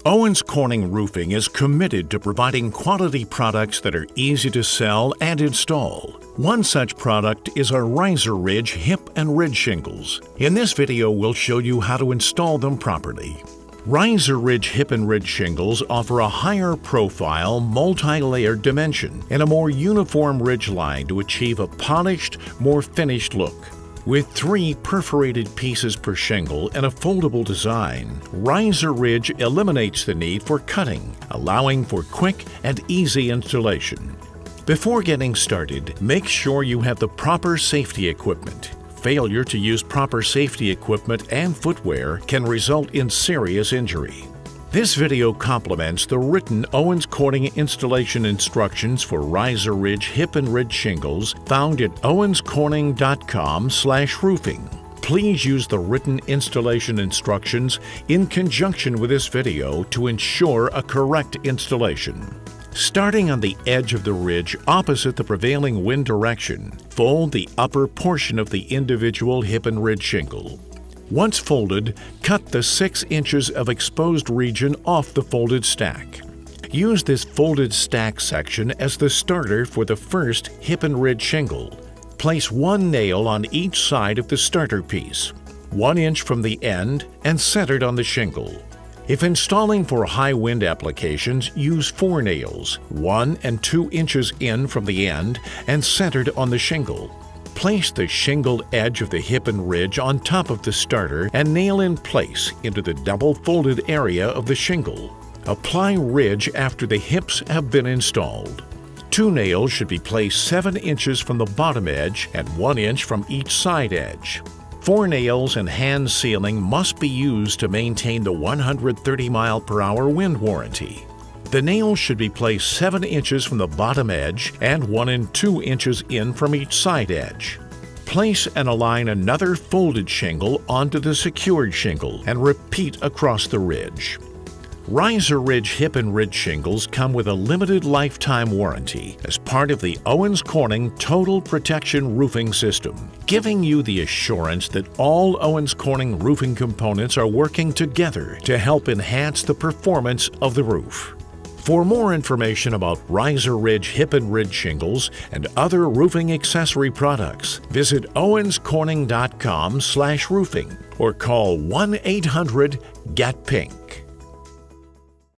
Owens Corning Roofing is committed to providing quality products that are easy to sell and install. One such product is our RIZERidge Hip and Ridge Shingles. In this video, we'll show you how to install them properly. RIZERidge Hip and Ridge Shingles offer a higher profile, multi-layered dimension and a more uniform ridge line to achieve a polished, more finished look. With 3 perforated pieces per shingle and a foldable design, RIZERidge eliminates the need for cutting, allowing for quick and easy installation. Before getting started, make sure you have the proper safety equipment. Failure to use proper safety equipment and footwear can result in serious injury. This video complements the written Owens Corning installation instructions for RIZERidge Hip and Ridge Shingles found at owenscorning.com/roofing. Please use the written installation instructions in conjunction with this video to ensure a correct installation. Starting on the edge of the ridge opposite the prevailing wind direction, fold the upper portion of the individual hip and ridge shingle. Once folded, cut the 6 inches of exposed region off the folded stack. Use this folded stack section as the starter for the first hip and ridge shingle. Place 1 nail on each side of the starter piece, 1 inch from the end and centered on the shingle. If installing for high wind applications, use 4 nails, 1 and 2 inches in from the end and centered on the shingle. Place the shingled edge of the hip and ridge on top of the starter and nail in place into the double folded area of the shingle. Apply ridge after the hips have been installed. 2 nails should be placed 7 inches from the bottom edge and 1 inch from each side edge. 4 nails and hand sealing must be used to maintain the 130 mph wind warranty. The nails should be placed 7 inches from the bottom edge and 1 and 2 inches in from each side edge. Place and align another folded shingle onto the secured shingle and repeat across the ridge. RIZERidge Hip and Ridge Shingles come with a limited lifetime warranty as part of the Owens Corning Total Protection Roofing System, giving you the assurance that all Owens Corning roofing components are working together to help enhance the performance of the roof. For more information about RIZERidge Hip and Ridge Shingles and other roofing accessory products, visit owenscorning.com/roofing or call 1-800-GET-PINK.